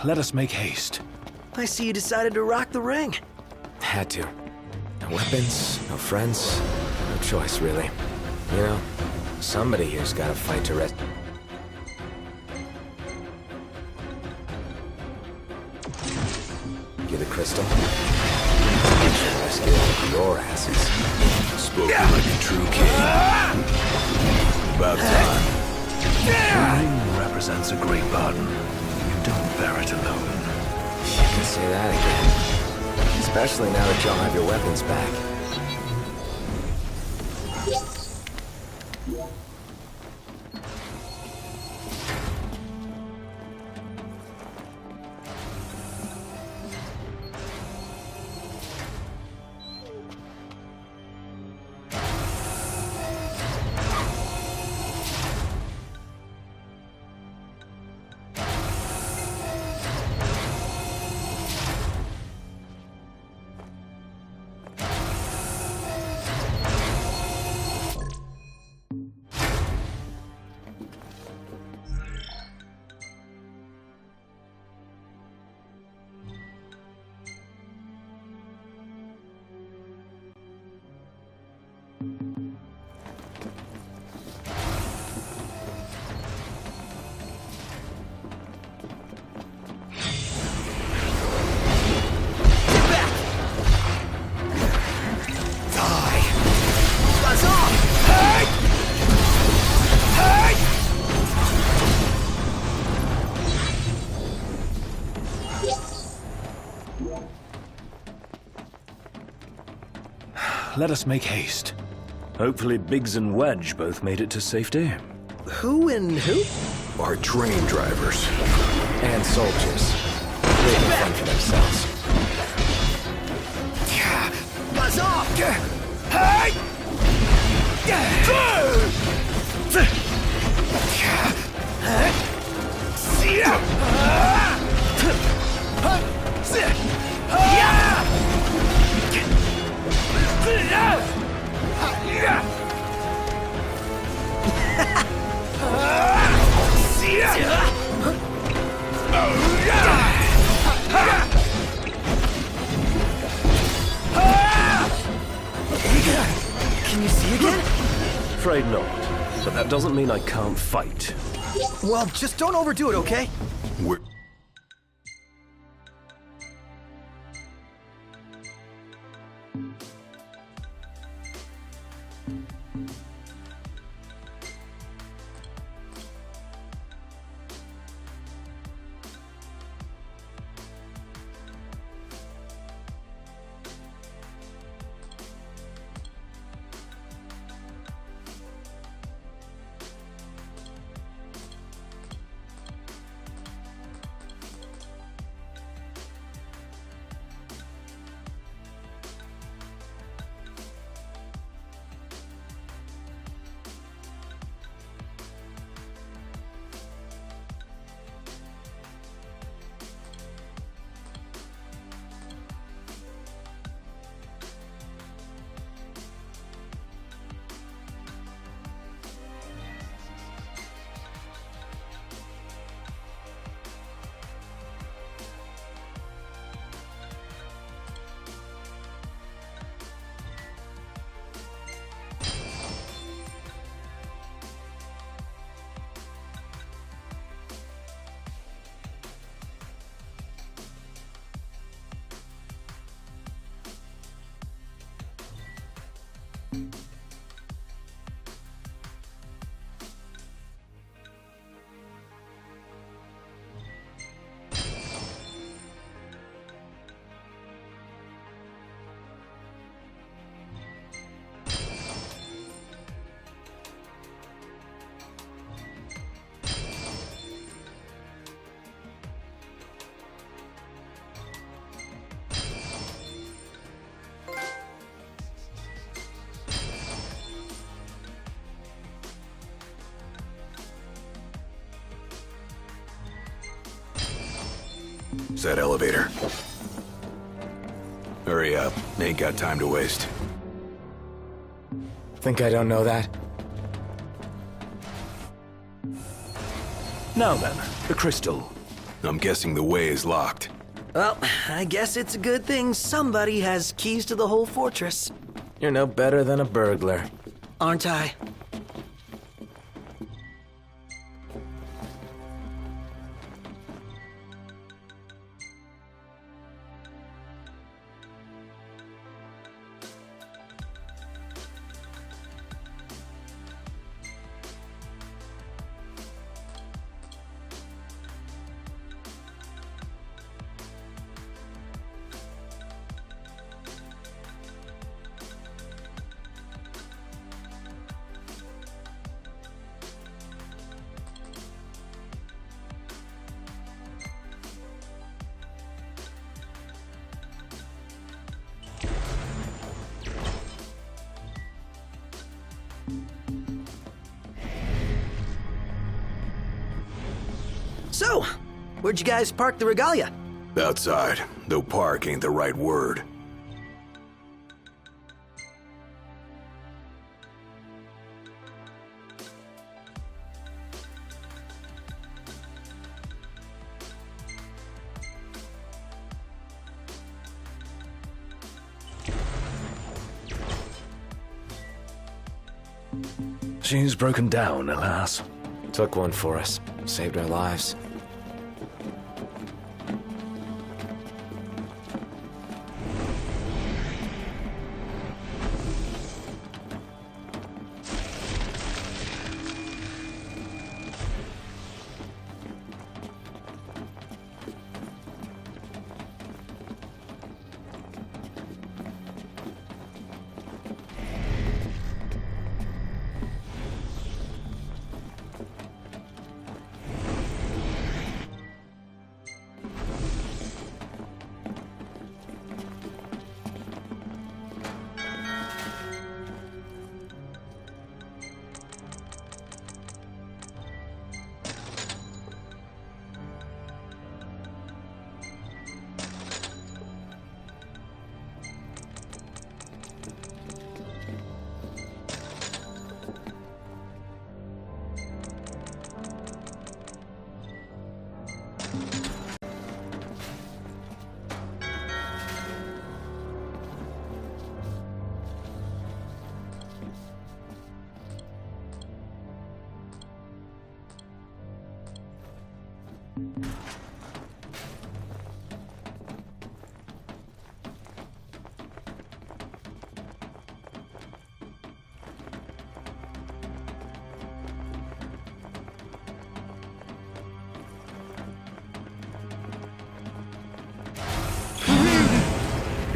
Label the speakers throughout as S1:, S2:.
S1: Let us make haste.
S2: I see you decided to rock the ring.
S3: Had to. No weapons, no friends, no choice, really. You know, somebody here's gotta fight to rest. You the crystal? I should rescue your asses.
S4: Spoken like a true king. About time. The ring represents a great pardon. You don't bear it alone.
S3: You can say that again. Especially now that y'all have your weapons back.
S1: Let us make haste.
S4: Hopefully Biggs and Wedge both made it to safety.
S2: Who and who?
S4: Our train drivers.
S3: And soldiers. They can fend for themselves.
S2: Buzz off! Can you see again?
S4: Afraid not. But that doesn't mean I can't fight.
S2: Well, just don't overdo it, okay?
S4: We're... Is that elevator? Hurry up. Ain't got time to waste.
S3: Think I don't know that?
S4: Now then, the crystal. I'm guessing the way is locked.
S2: Well, I guess it's a good thing somebody has keys to the whole fortress.
S3: You're no better than a burglar.
S2: Aren't I? So, where'd you guys park the regalia?
S4: Outside, though park ain't the right word.
S1: She's broken down, alas.
S3: Took one for us. Saved our lives.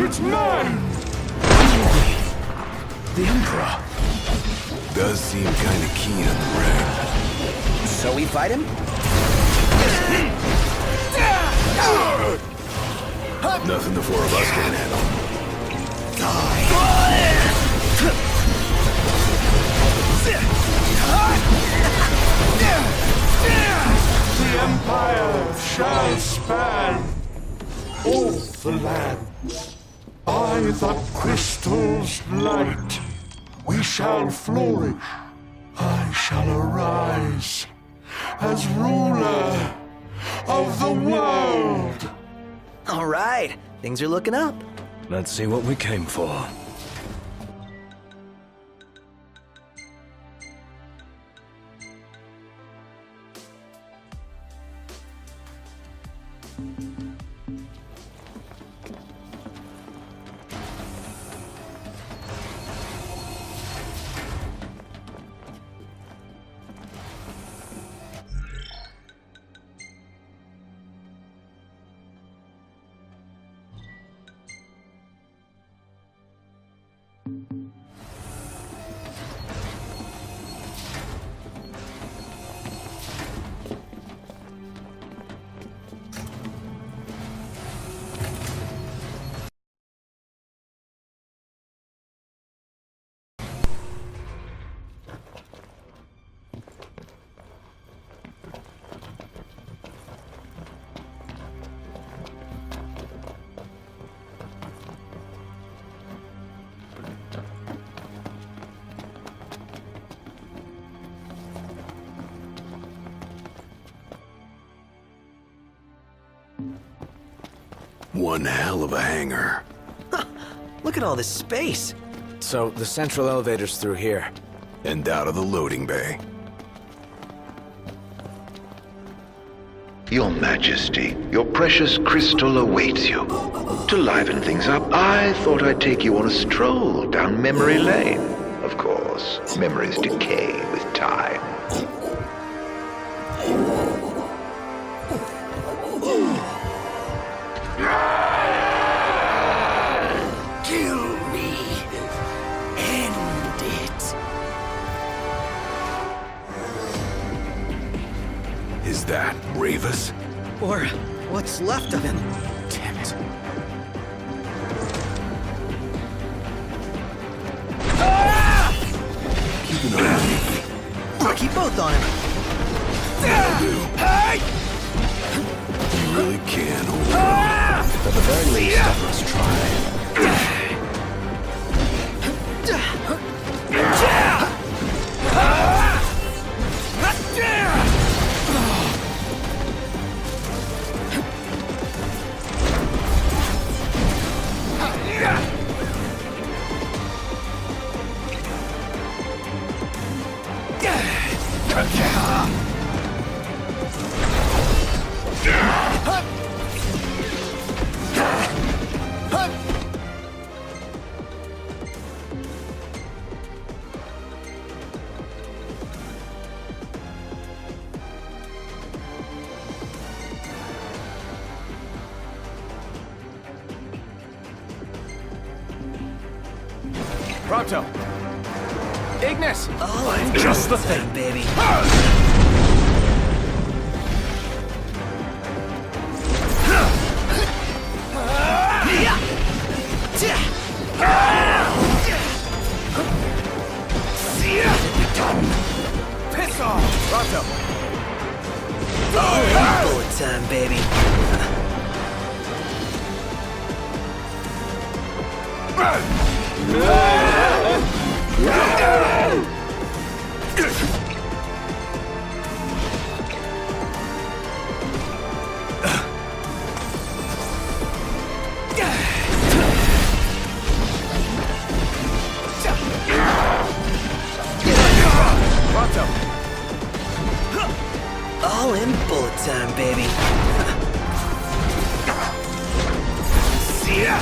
S5: It's mine!
S1: The Emperor!
S4: Does seem kinda keen on the ring.
S2: So we fight him?
S4: Nothing the four of us can handle.
S5: The Empire shall span all the lands. By the crystal's light, we shall flourish. I shall arise as ruler of the world.
S2: All right, things are looking up.
S1: Let's see what we came for.
S4: One hell of a hangar.
S2: Look at all this space.
S3: So, the central elevator's through here.
S4: And out of the loading bay.
S6: Your Majesty, your precious crystal awaits you. To liven things up, I thought I'd take you on a stroll down memory lane. Of course, memories decay with time.
S2: Kill me. End it.
S4: Is that Ravus?
S2: Or what's left of him.
S3: Damn it.
S4: Keep an eye on me.
S2: I'll keep both on him.
S4: You really can hold on.
S3: At the very least, I must try. Prompto! Ignis!
S2: Oh, I'm
S1: Just the thing.
S2: baby.
S3: Piss off! Prompto!
S2: Bullet time, baby.
S3: Prompto!
S2: All in bullet time, baby. See ya!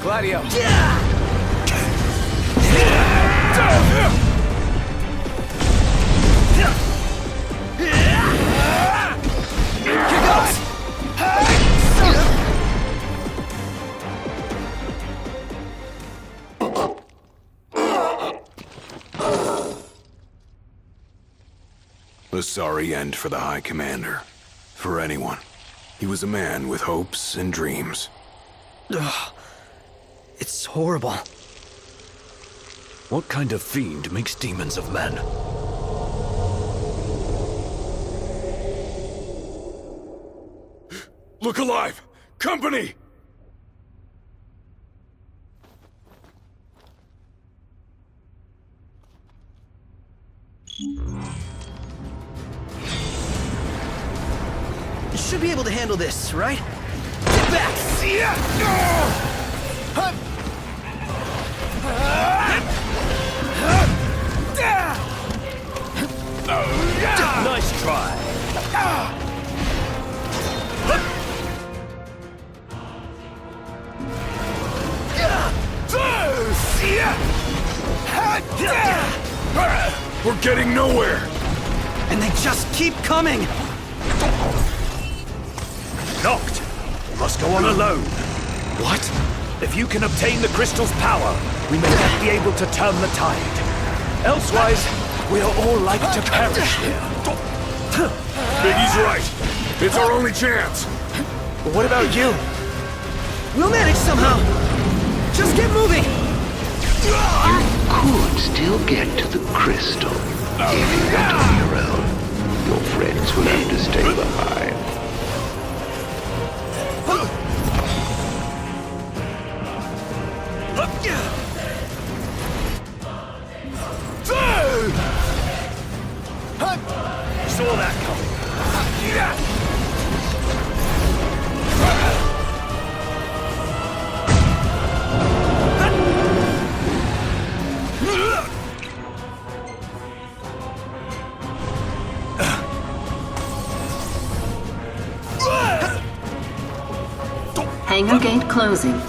S3: Gladio!
S4: A sorry end for the High Commander. For anyone. He was a man with hopes and dreams.
S2: Ugh. It's horrible.
S1: What kind of fiend makes demons of men?
S4: Look alive! Company!
S2: You should be able to handle this, right? Get back! See ya!
S1: Nice try.
S4: We're getting nowhere!
S2: And they just keep coming!
S1: Noct! must go on alone.
S3: What?
S1: If you can obtain the crystal's power, we may yet be able to turn the tide. Elsewise, we are all like to perish here.
S5: Biggie's right. It's our only chance.
S3: But what about you?
S2: We'll manage somehow. Just get moving.
S6: Could still get to the crystal. If you went on your own, your friends will have to stay behind.
S1: Saw that coming.
S7: Hangar gate closing.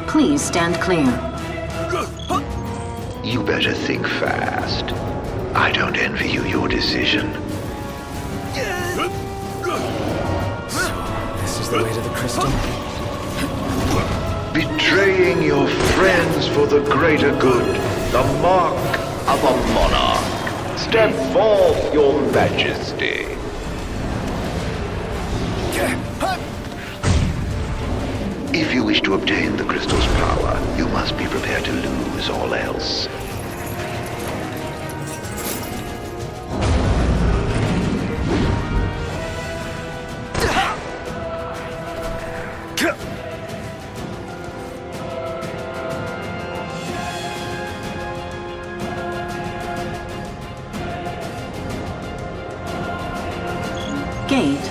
S7: Please stand clear.
S6: You better think fast. I don't envy you your decision.
S3: This is the way to the crystal?
S6: Betraying your friends for the greater good. The mark of a monarch. Step forth, your majesty. If you wish to obtain the crystal's power, you must be prepared to lose all else.
S7: Gate.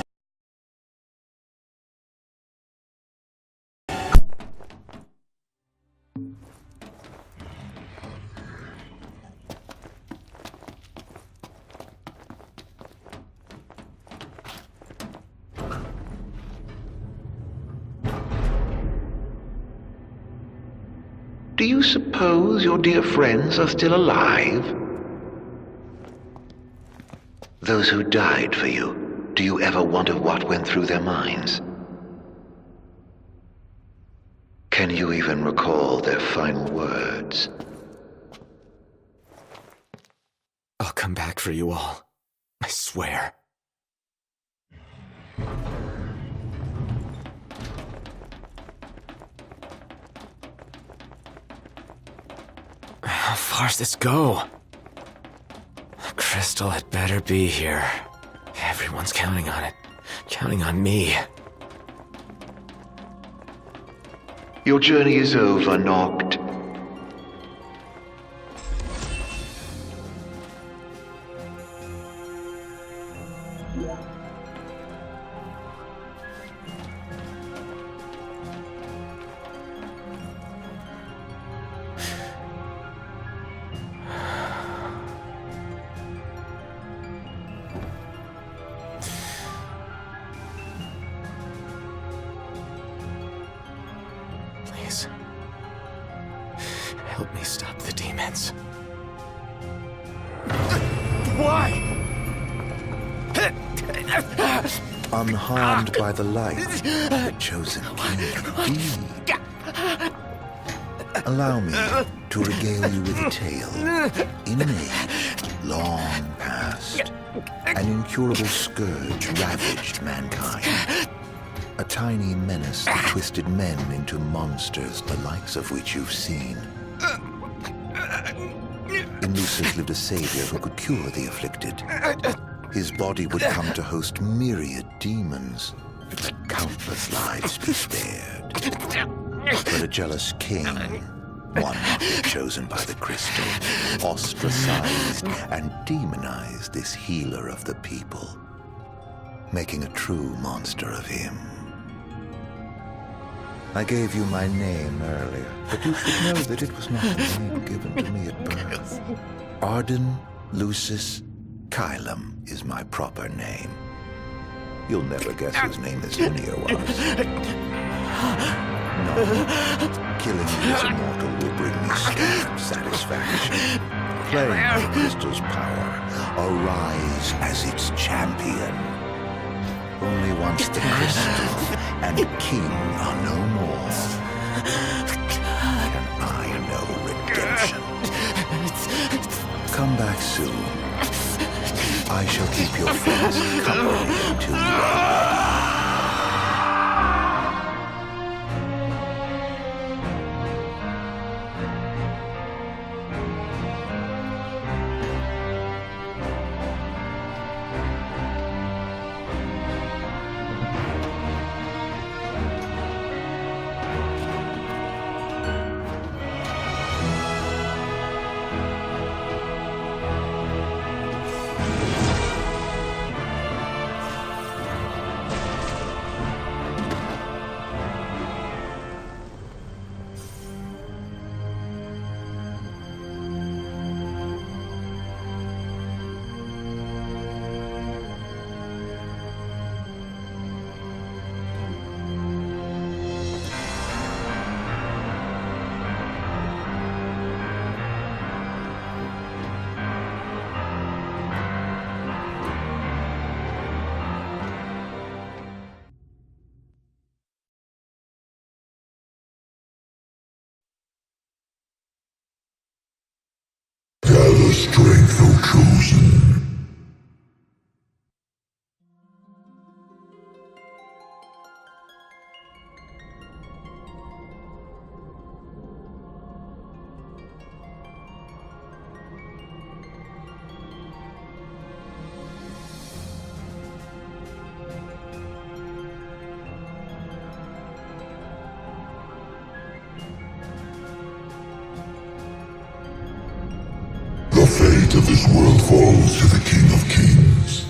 S6: Do you suppose your dear friends are still alive? Those who died for you, do you ever wonder what went through their minds? Can you even recall their final words?
S3: I'll come back for you all. I swear. How far's this go? The crystal had better be here. Everyone's counting on it. Counting on me.
S6: Your journey is over, Noct.
S3: Please. Help me stop the demons.
S1: Why?
S4: Unharmed by the light, the chosen king indeed. Allow me to regale you with a tale. In an age long past, an incurable scourge ravaged mankind. A tiny menace that twisted men into monsters, the likes of which you've seen. In Lucis lived a savior who could cure the afflicted. His body would come to host myriad demons, let countless lives be spared. But a jealous king, one not yet chosen by the crystal, ostracized and demonized this healer of the people, making a true monster of him. I gave you my name earlier, but you should know that it was not the name given to me at birth. Arden Lucis Kylum is my proper name. You'll never guess whose name this linear was. No, killing you as a mortal will bring me swift satisfaction. Claim the crystal's power, arise as its champion. Only once the crystal and the king are no more. Can I know redemption? Come back soon. I shall keep your friends company until you are ready.
S8: Gather strength, O chosen. The fate of this world falls to the King of Kings.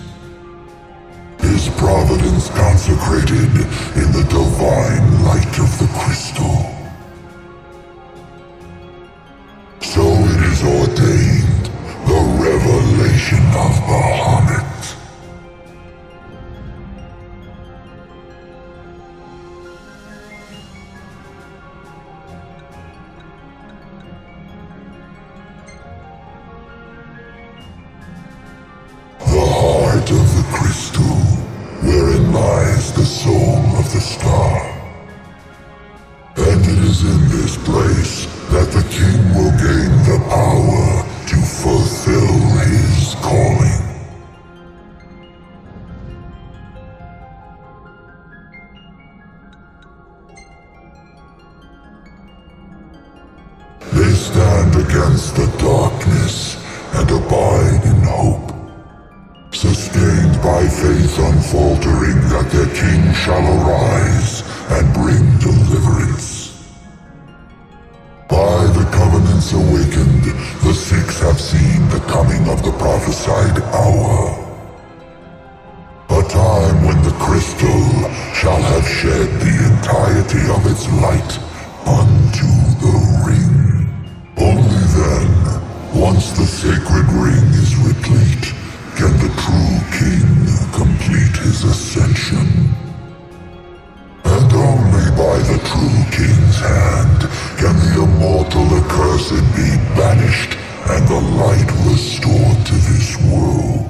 S8: His providence consecrated in the divine light of the crystal. So it is ordained, the revelation of Bahamut. Of the crystal, wherein lies the soul of the star. And it is in this place that the king will gain the power to fulfill his calling. They stand against the darkness and abide in hope. Sustained by faith unfaltering that their king shall arise and bring deliverance. By the covenants awakened, the six have seen the coming of the prophesied hour. A time when the crystal shall have shed the entirety of its light unto the ring. Only then, once the sacred ring is replete, can the true king complete his ascension. And only by the true king's hand can the immortal accursed be banished and the light restored to this world.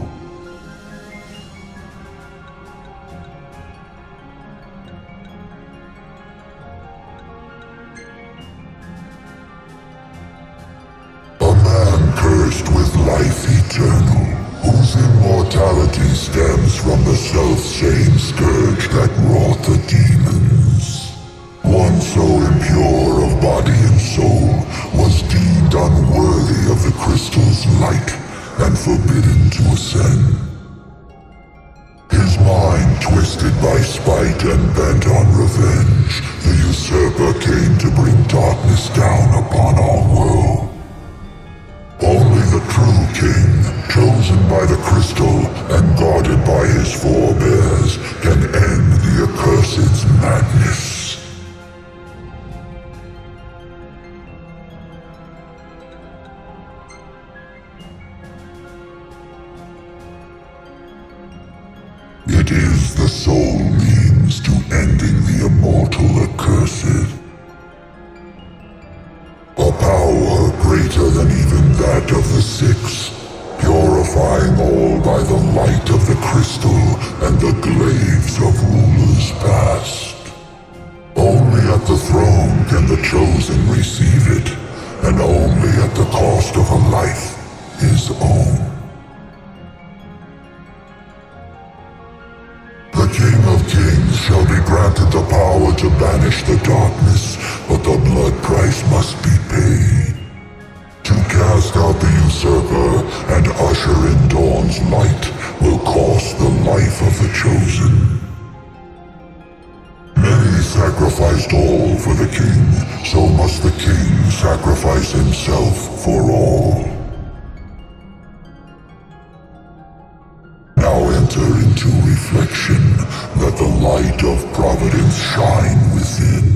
S8: A man cursed with life eternal, whose immortality stems from the self-same scourge that wrought the demons. One so impure of body and soul was deemed unworthy of the crystal's light and forbidden to ascend. His mind twisted by spite and bent on revenge, the usurper came to bring darkness down upon our world. Only the true king, chosen by the crystal and guarded by his forebears, can end the accursed's madness. It is the sole means to ending the immortal accursed. A power greater than even that of the six, purifying all by the light of the crystal and the glaives of rulers past. Only at the throne can the chosen receive it, and only at the cost of a life his own. The King of Kings shall be granted the power to banish the darkness, but the blood price must be paid. To cast out the usurper and usher in dawn's light will cost the life of the chosen. Many sacrificed all for the king, so must the king sacrifice himself for all. Now enter into reflection, let the light of providence shine within.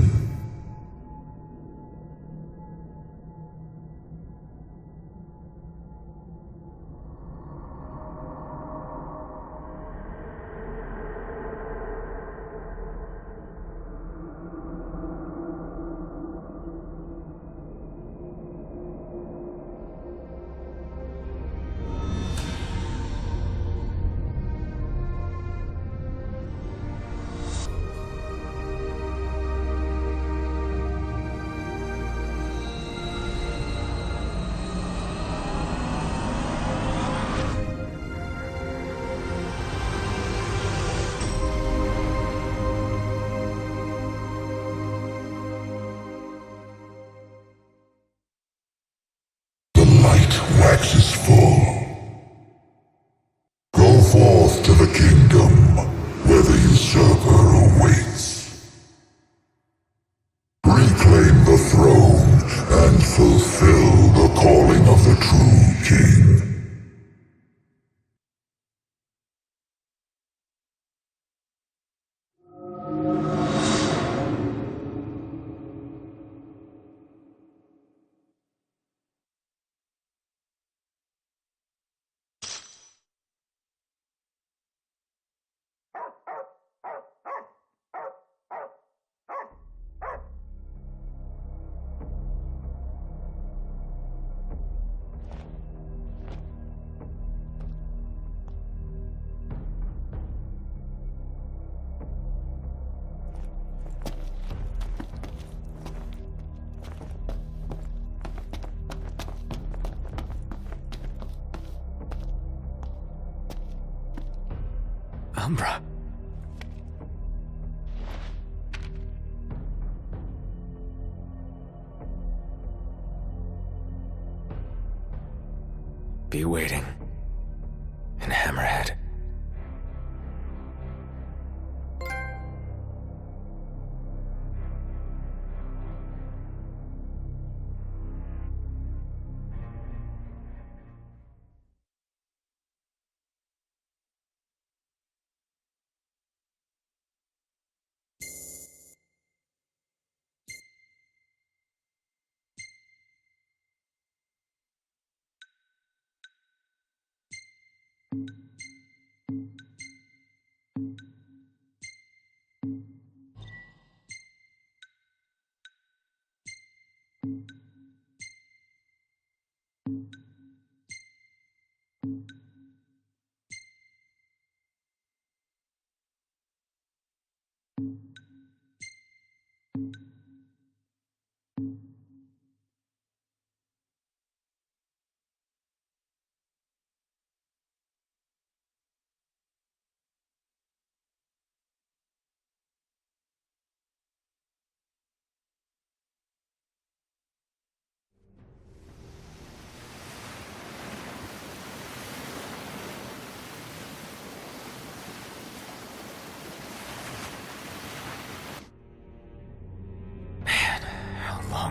S8: Waxes full. Go forth to the kingdom, where the usurper awaits. Reclaim the throne, and fulfill the calling of the true king.
S3: Umbra. Be waiting. In Hammerhead.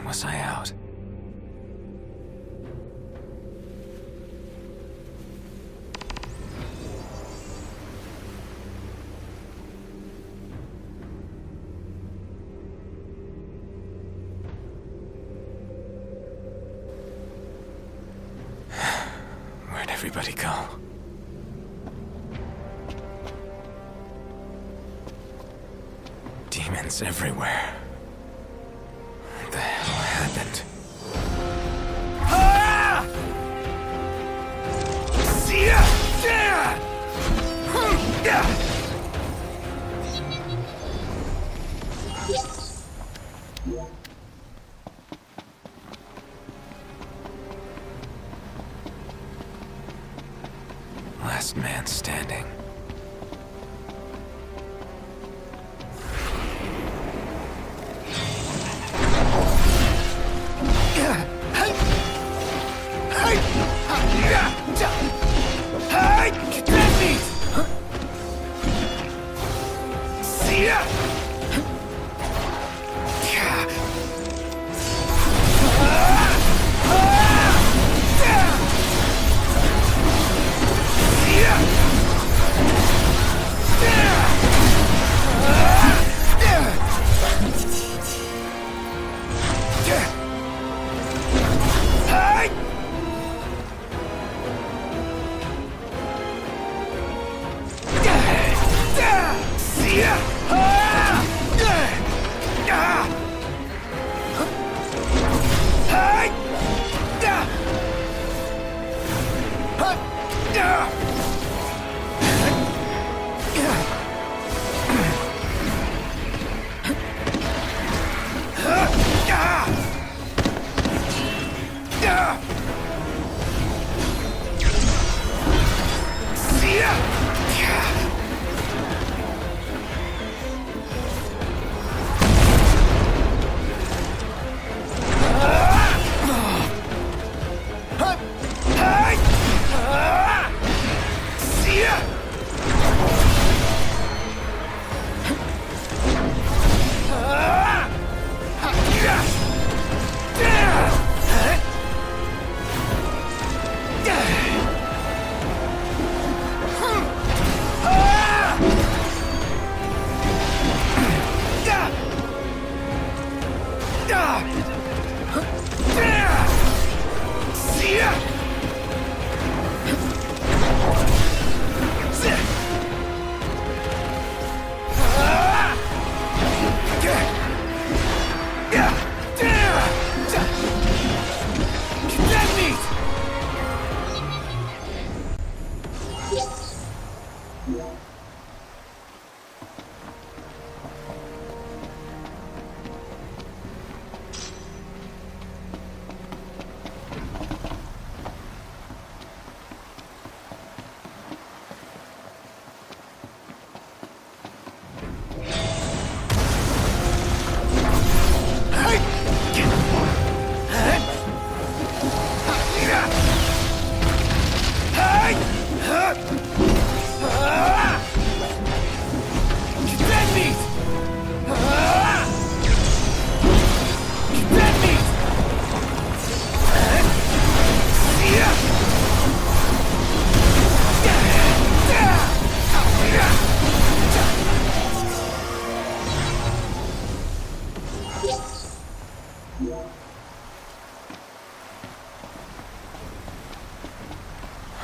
S3: Was I out? Where'd everybody go? Demons everywhere. What the hell happened? last man standing.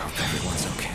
S3: Hope everyone's okay.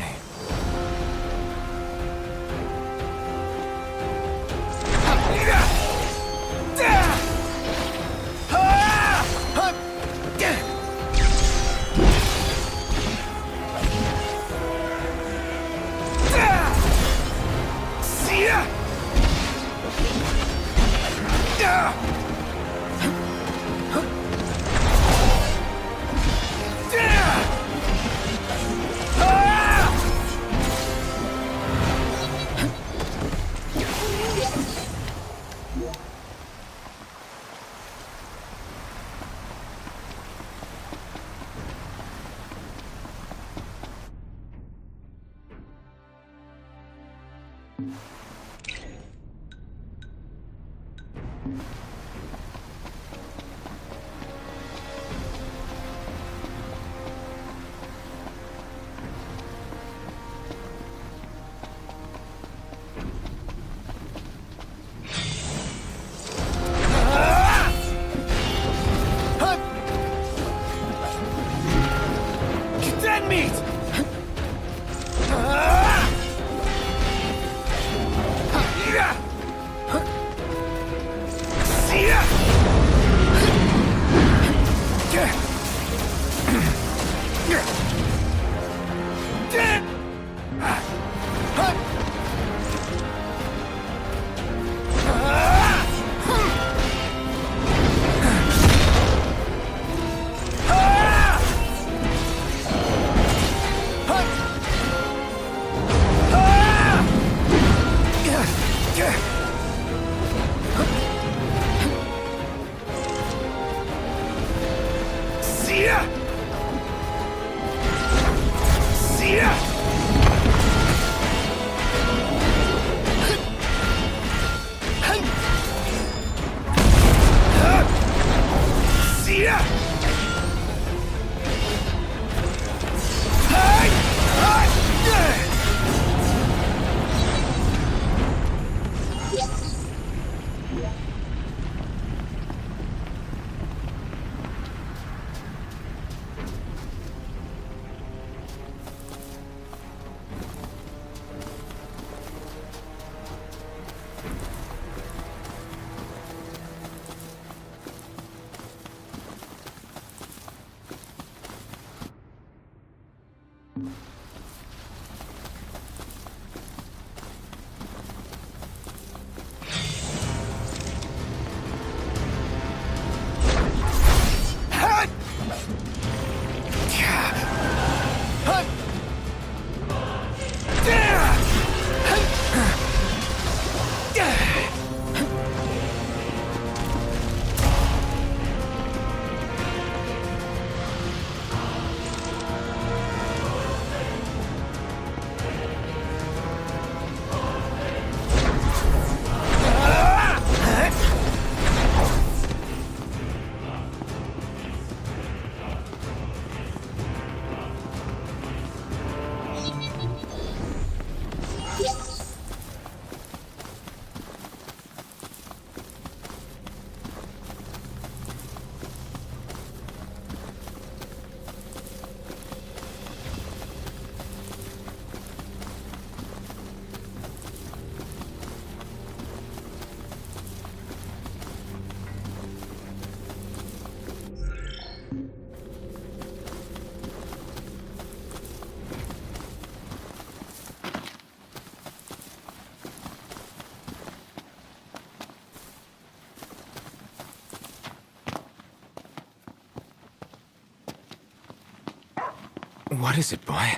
S1: See ya! See ya! See ya!
S3: What is it, boy?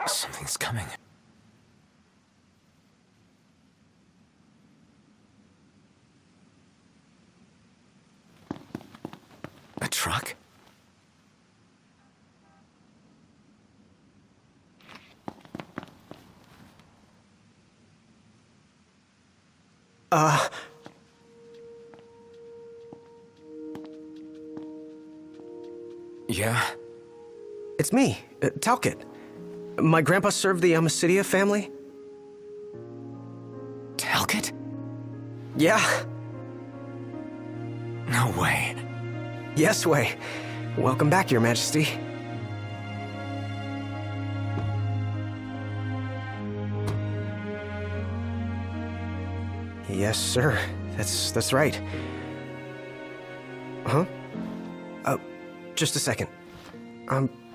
S3: Something's coming. A truck? Yeah?
S9: It's me, Talcott. My grandpa served the Amicidia family.
S3: Talcott?
S9: Yeah.
S3: No way.
S9: Yes way. Welcome back, Your Majesty. Yes, sir. That's right. Huh? Just a second.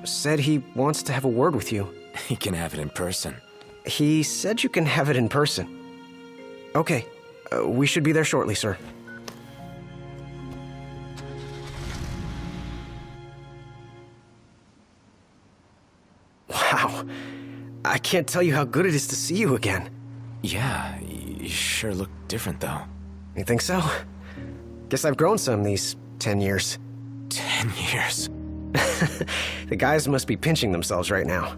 S9: Said he wants to have a word with you.
S3: He can have it in person.
S9: He said you can have it in person. Okay. We should be there shortly, sir. Wow. I can't tell you how good it is to see you again.
S3: Yeah, you sure look different, though.
S9: You think so? Guess I've grown some these 10 years.
S3: 10 years?
S9: The guys must be pinching themselves right now.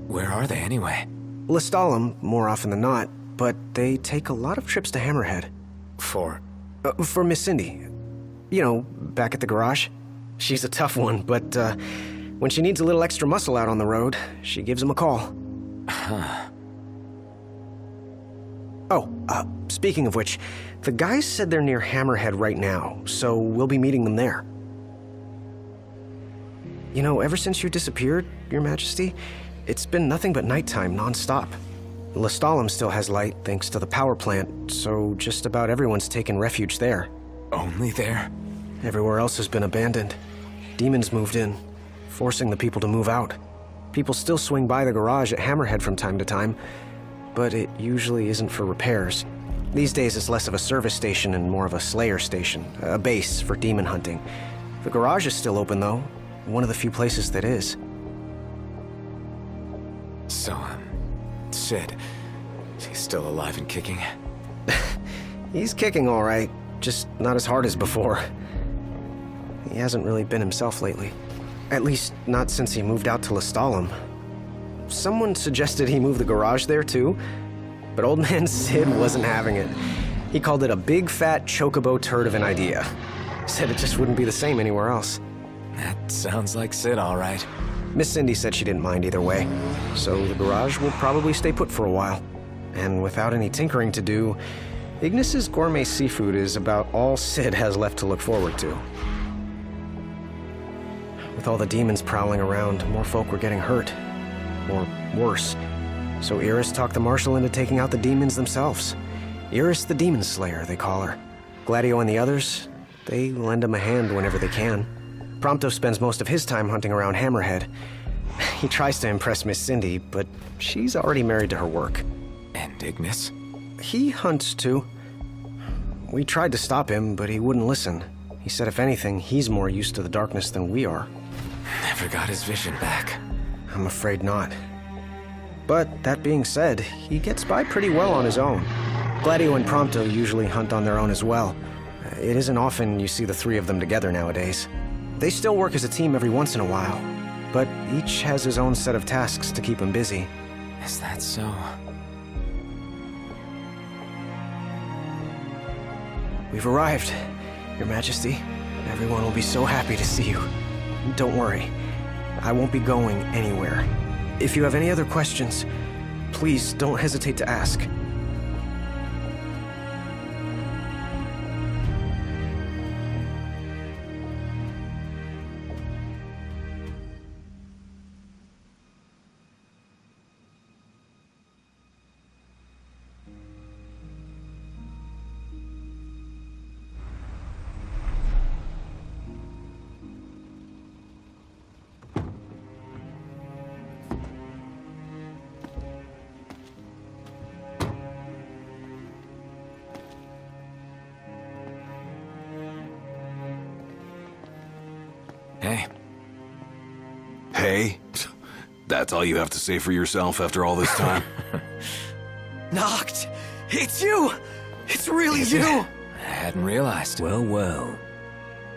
S3: Where are they, anyway?
S9: Lestalem, more often than not, but they take a lot of trips to Hammerhead.
S3: For
S9: Miss Cindy. You know, back at the garage. She's a tough one, but when she needs a little extra muscle out on the road, she gives him a call.
S3: Huh.
S9: Oh, speaking of which, the guys said they're near Hammerhead right now, so we'll be meeting them there. You know, ever since you disappeared, Your Majesty, it's been nothing but nighttime nonstop. Lestalem still has light thanks to the power plant, so just about everyone's taken refuge there.
S3: Only there?
S9: Everywhere else has been abandoned. Demons moved in, forcing the people to move out. People still swing by the garage at Hammerhead from time to time, but it usually isn't for repairs. These days it's less of a service station and more of a slayer station, a base for demon hunting. The garage is still open though, one of the few places that is.
S3: So, Sid, he's still alive and kicking?
S9: He's kicking all right, just not as hard as before. He hasn't really been himself lately. At least, not since he moved out to Lestalem. Someone suggested he move the garage there, too. But old man Sid wasn't having it. He called it a big, fat, chocobo turd of an idea. Said it just wouldn't be the same anywhere else.
S3: That sounds like Sid, all right.
S9: Miss Cindy said she didn't mind either way. So the garage will probably stay put for a while. And without any tinkering to do, Ignis's gourmet seafood is about all Sid has left to look forward to. With all the demons prowling around, more folk were getting hurt. Or worse. So Iris talked the Marshal into taking out the demons themselves. Iris the Demon Slayer, they call her. Gladio and the others, they lend him a hand whenever they can. Prompto spends most of his time hunting around Hammerhead. He tries to impress Miss Cindy, but she's already married to her work.
S3: And Ignis?
S9: He hunts too. We tried to stop him, but he wouldn't listen. He said if anything, he's more used to the darkness than we are.
S3: Never got his vision back.
S9: I'm afraid not. But that being said, he gets by pretty well on his own. Gladio and Prompto usually hunt on their own as well. It isn't often you see the three of them together nowadays. They still work as a team every once in a while, but each has his own set of tasks to keep him busy.
S3: Is that so?
S9: We've arrived, Your Majesty. Everyone will be so happy to see you. Don't worry, I won't be going anywhere. If you have any other questions, please don't hesitate to ask.
S3: Hey.
S5: Hey? That's all you have to say for yourself after all this time?
S2: Noct! It's you! It's really
S3: Is
S2: you!
S3: it? I hadn't realized.
S1: Well, well.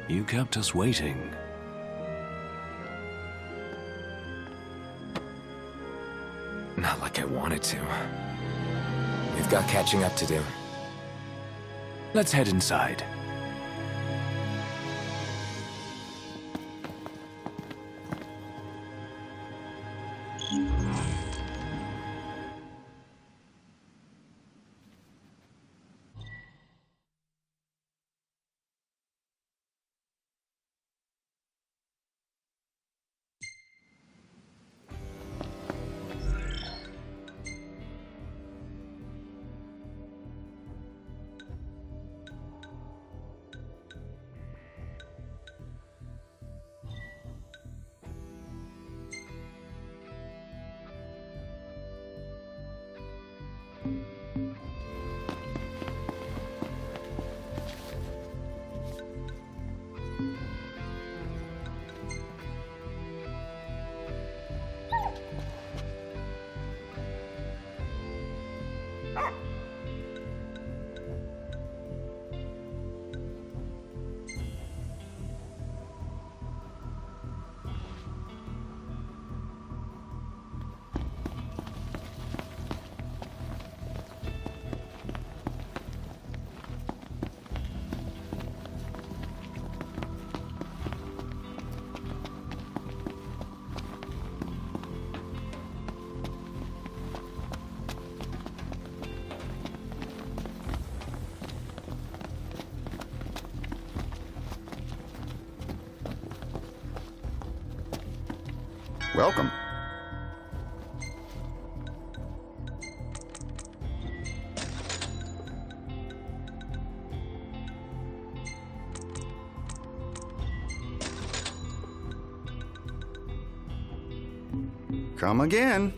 S1: You kept us waiting.
S3: Not like I wanted to. We've got catching up to do.
S1: Let's head inside.
S4: Welcome. Come again.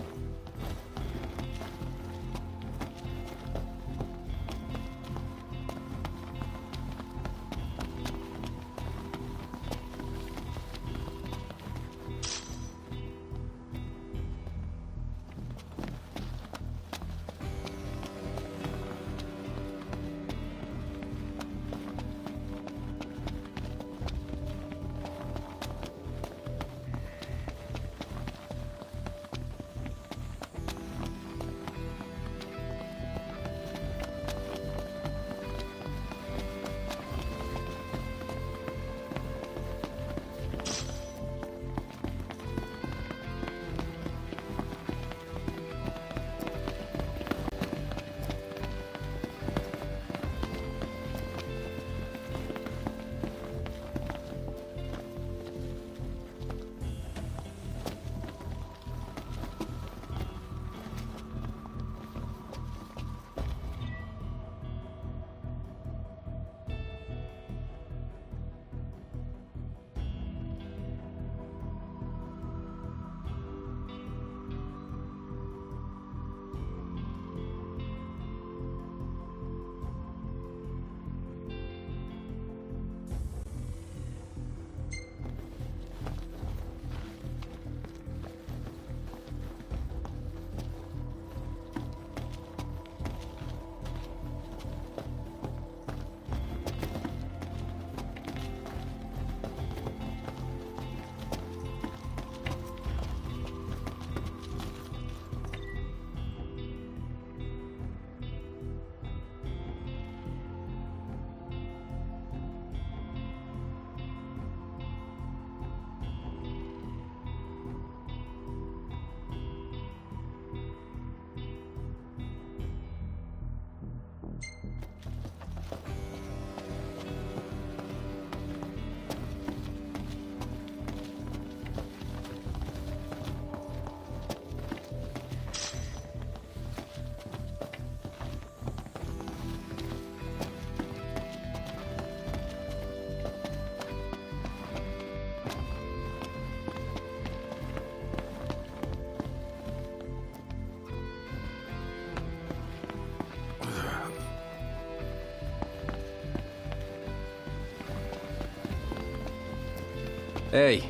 S3: Hey.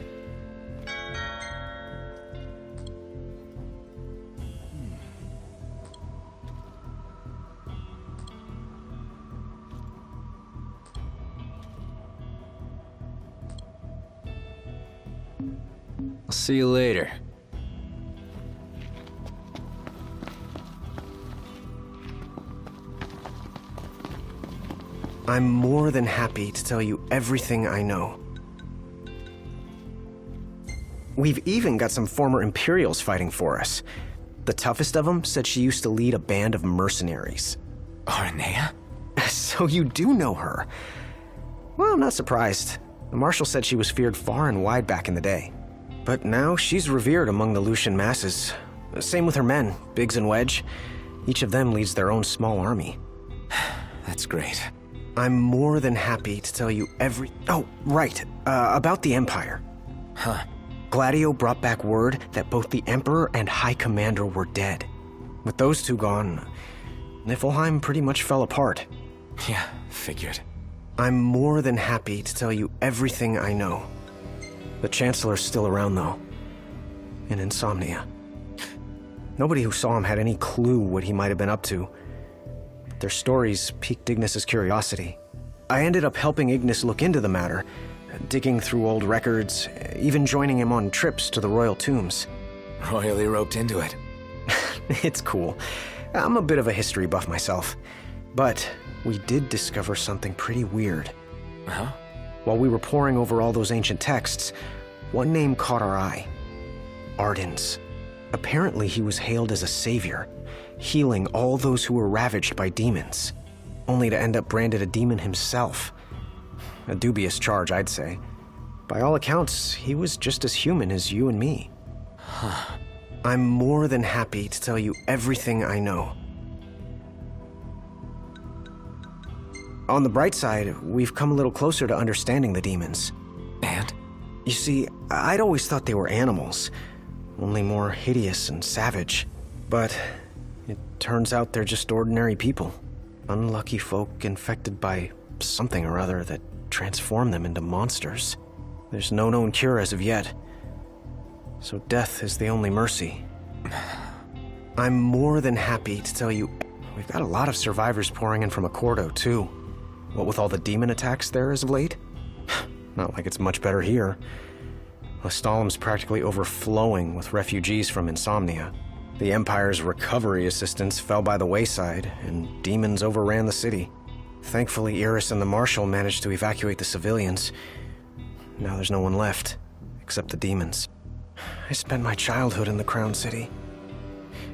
S3: I'll see you later.
S9: I'm more than happy to tell you everything I know. We've even got some former Imperials fighting for us. The toughest of them said she used to lead a band of mercenaries.
S3: Aranea?
S9: So you do know her. Well, I'm not surprised. The Marshal said she was feared far and wide back in the day. But now she's revered among the Lucian masses. Same with her men, Biggs and Wedge. Each of them leads their own small army.
S3: That's great.
S9: I'm more than happy to tell you Oh, right. About the Empire.
S3: Huh.
S9: Gladio brought back word that both the Emperor and High Commander were dead. With those two gone, Niflheim pretty much fell apart.
S3: Yeah, figured.
S9: I'm more than happy to tell you everything I know. The Chancellor's still around, though. In Insomnia. Nobody who saw him had any clue what he might have been up to. Their stories piqued Ignis's curiosity. I ended up helping Ignis look into the matter, digging through old records, even joining him on trips to the royal tombs.
S3: Royally roped into it.
S9: It's cool. I'm a bit of a history buff myself. But we did discover something pretty weird.
S3: Huh?
S9: While we were poring over all those ancient texts, one name caught our eye. Ardens. Apparently he was hailed as a savior, healing all those who were ravaged by demons, only to end up branded a demon himself. A dubious charge, I'd say. By all accounts, he was just as human as you and me.
S3: Huh.
S9: I'm more than happy to tell you everything I know. On the bright side, we've come a little closer to understanding the demons.
S3: And?
S9: You see, I'd always thought they were animals, only more hideous and savage. But it turns out they're just ordinary people. Unlucky folk infected by something or other that transformed them into monsters. There's no known cure as of yet. So death is the only mercy. I'm more than happy to tell you, we've got a lot of survivors pouring in from Accordo, too. What with all the demon attacks there as of late? Not like it's much better here. Lestalem's practically overflowing with refugees from Insomnia. The Empire's recovery assistance fell by the wayside, and demons overran the city. Thankfully, Iris and the Marshal managed to evacuate the civilians. Now there's no one left, except the demons. I spent my childhood in the Crown City.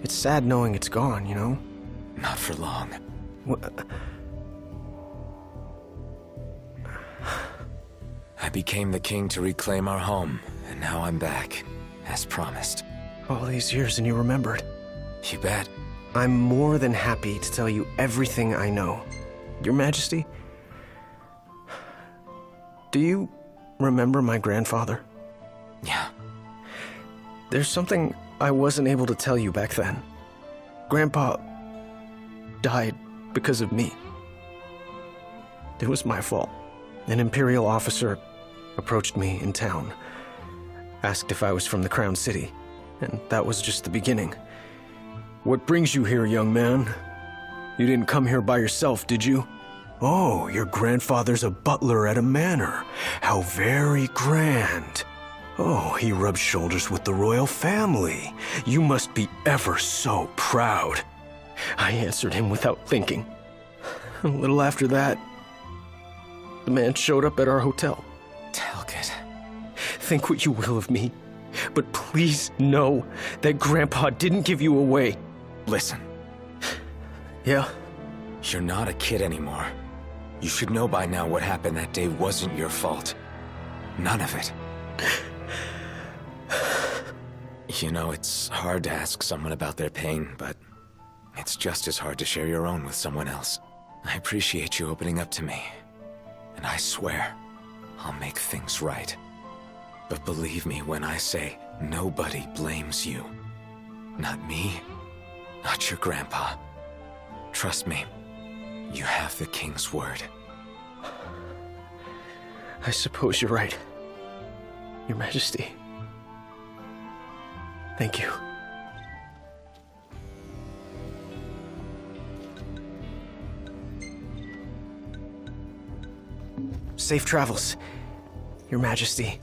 S9: It's sad knowing it's gone, you know?
S3: Not for long. I became the king to reclaim our home, and now I'm back, as promised.
S9: All these years and you remembered.
S3: You bet.
S9: I'm more than happy to tell you everything I know. Your Majesty, do you remember my grandfather?
S3: Yeah.
S9: There's something I wasn't able to tell you back then. Grandpa died because of me. It was my fault. An Imperial officer approached me in town, asked if I was from the Crown City, and that was just the beginning. What brings you here, young man? You didn't come here by yourself, did you? Oh, your grandfather's a butler at a manor. How very grand. Oh, he rubs shoulders with the royal family. You must be ever so proud. I answered him without thinking. A little after that, the man showed up at our hotel.
S3: Talcott.
S9: Think what you will of me, but please know that Grandpa didn't give you away.
S3: Listen.
S9: Yeah?
S3: You're not a kid anymore. You should know by now what happened that day wasn't your fault. None of it. You know, it's hard to ask someone about their pain, but it's just as hard to share your own with someone else. I appreciate you opening up to me, and I swear I'll make things right. But believe me when I say nobody blames you. Not me, not your grandpa. Trust me, you have the king's word.
S9: I suppose you're right. Your Majesty. Thank you. Safe travels, Your Majesty.